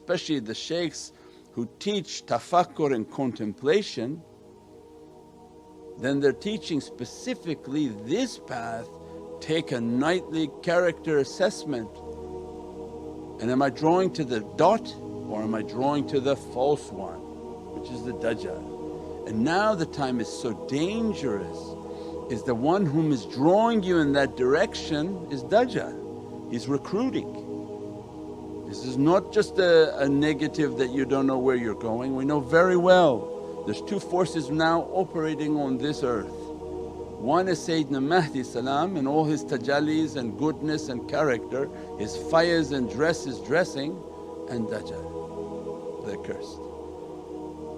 especially the shaykhs who teach tafakkur and contemplation, then they're teaching specifically this path. Take a nightly character assessment, and am I drawing to the dot or am I drawing to the false one, which is the Dajjal. And now the time is so dangerous, is the one whom is drawing you in that direction is Dajjal. He's recruiting. This is not just a negative that you don't know where you're going. We know very well there's two forces now operating on this earth. One is Sayyidina Mahdi salam and all his tajallis and goodness and character, his fires and dressing, and Dajjal, the accursed.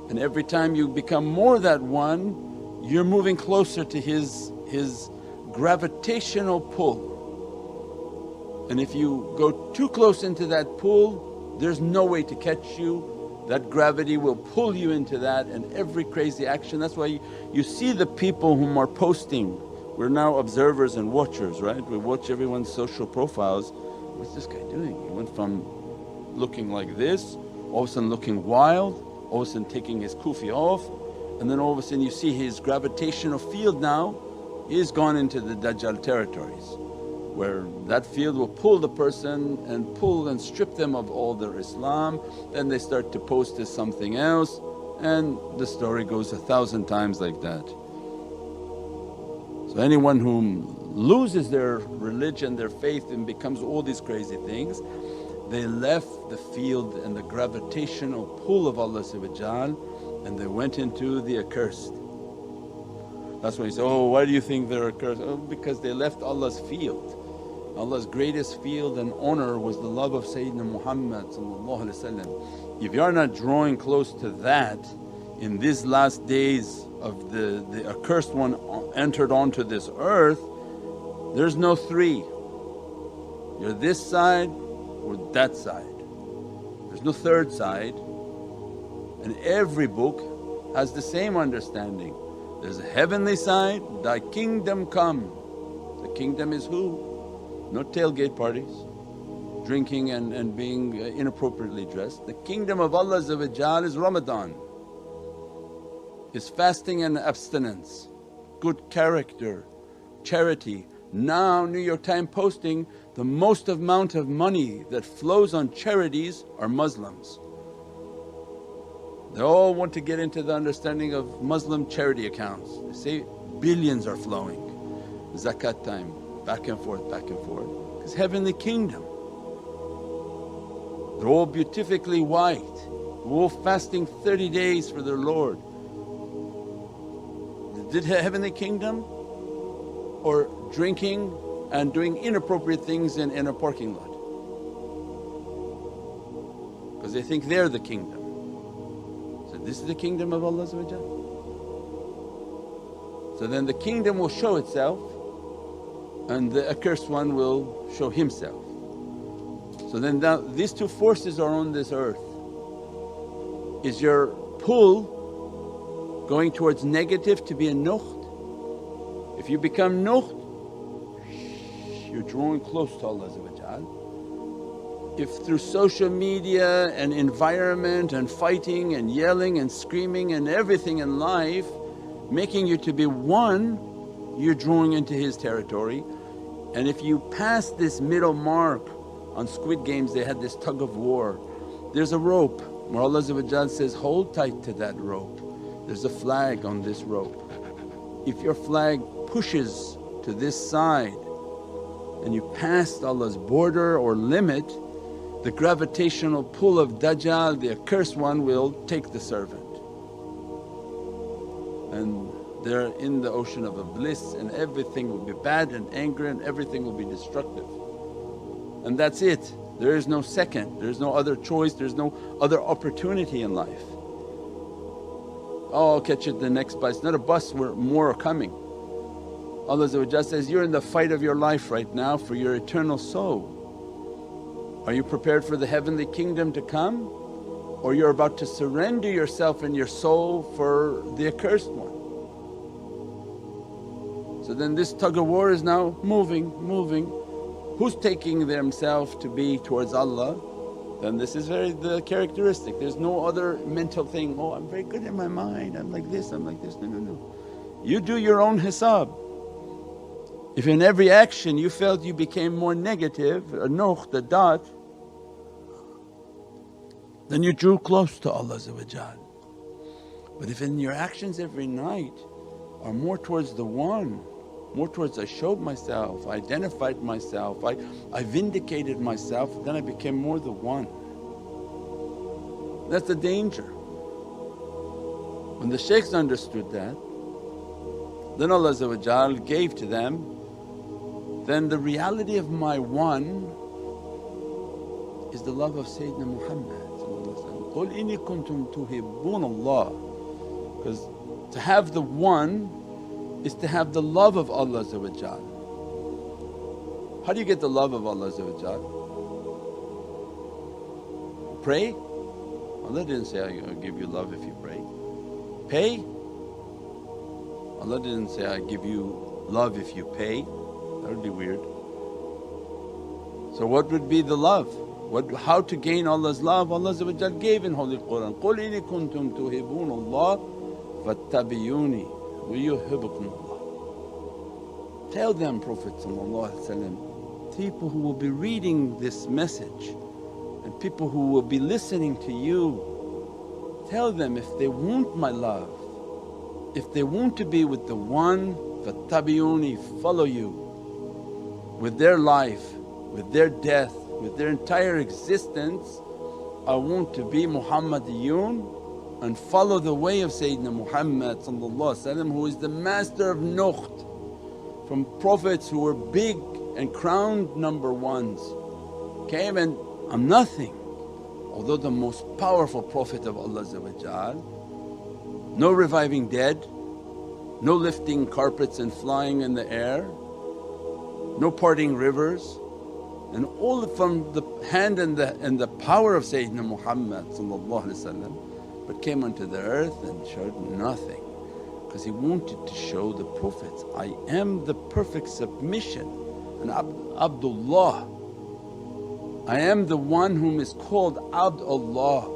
And every time you become more that one, you're moving closer to his gravitational pull. And if you go too close into that pull, there's no way to catch you. That gravity will pull you into that, and every crazy action. That's why you see the people whom are posting. We're now observers and watchers, right? We watch everyone's social profiles. What's this guy doing? He went from looking like this, all of a sudden looking wild, all of a sudden taking his kufi off, and then all of a sudden you see his gravitational field now is gone into the Dajjal territories, where that field will pull the person and pull and strip them of all their Islam. Then they start to post as something else, and the story goes 1,000 times like that. So anyone who loses their religion, their faith, and becomes all these crazy things, they left the field and the gravitational pull of Allah and they went into the accursed. That's why you say, oh why do you think they're accursed? Oh, because they left Allah's field. Allah's greatest field and honour was the love of Sayyidina Muhammad. If you are not drawing close to that in these last days of the accursed one entered onto this earth, there's no three. You're this side or that side. There's no third side. And every book has the same understanding. There's a heavenly side, thy kingdom come. The kingdom is who? Not tailgate parties, drinking and being inappropriately dressed. The kingdom of Allah is Ramadan, is fasting and abstinence, good character, charity. Now New York Times posting the most amount of money that flows on charities are Muslims. They all want to get into the understanding of Muslim charity accounts. They say billions are flowing, zakat time, back and forth. It's heavenly kingdom. They're all beautifully white, all fasting 30 days for their Lord. Did heavenly kingdom or drinking and doing inappropriate things in a parking lot? Because they think they're the kingdom. So this is the kingdom of Allah. So then the kingdom will show itself and the accursed one will show himself. So then these two forces are on this earth. Is your pull going towards negative to be a nukht? If you become nukht, you're drawing close to Allah. If through social media and environment and fighting and yelling and screaming and everything in life making you to be one, you're drawing into his territory. And if you pass this middle mark, on Squid Games they had this tug of war, there's a rope where Allah says, hold tight to that rope, there's a flag on this rope. If your flag pushes to this side and you passed Allah's border or limit, the gravitational pull of Dajjal, the accursed one, will take the servant. And they're in the ocean of a bliss, and everything will be bad and anger and everything will be destructive. And that's it, there is no second, there's no other choice, there's no other opportunity in life. Oh, I'll catch it the next bus. It's not a bus where more are coming. Allah says, you're in the fight of your life right now for your eternal soul. Are you prepared for the heavenly kingdom to come, or you're about to surrender yourself and your soul for the accursed one? So then this tug of war is now moving. Who's taking themselves to be towards Allah? then this is very the characteristic. There's no other mental thing, oh I'm very good in my mind, I'm like this, I'm like this. No, no, no. You do your own hisab. If in every action you felt you became more negative, a nuqt, a dot, then you drew close to Allah. But if in your actions every night are more towards the one, more towards I showed myself, I identified myself, I vindicated myself, then I became more the one. That's the danger. When the shaykhs understood that, then Allah gave to them, then the reality of my one is the love of Sayyidina Muhammad. قُلْ إِنِّي كُنْتُمْ تُحِبُّونَ اللَّهَ, because to have the one is to have the love of Allah. How do you get the love of Allah? Pray? Allah didn't say, I'll give you love if you pray. Pay? Allah didn't say, I give you love if you pay. That would be weird. So what would be the love? How to gain Allah's love? Allah gave in Holy Qur'an, قُلْ إِنِ كُنْتُمْ تُحِبُّونَ اللَّهَ فَاتَّبِعُونِي وَيُحِبُّكُمُ اللَّهُ. Tell them, Prophet people who will be reading this message and people who will be listening to you, tell them if they want my love, if they want to be with the one, فَاتَّبِعُونِي, follow you with their life, with their death, with their entire existence. I want to be Muhammadiyun and follow the way of Sayyidina Muhammad who is the master of nuqt, from prophets who were big and crowned number ones, came and I'm nothing. Although the most powerful Prophet of Allah, no reviving dead, no lifting carpets and flying in the air, no parting rivers, and all from the hand and the power of Sayyidina Muhammad, but came unto the earth and showed nothing, because he wanted to show the Prophets, I am the perfect submission and Abdullah. I am the one whom is called Abdullah.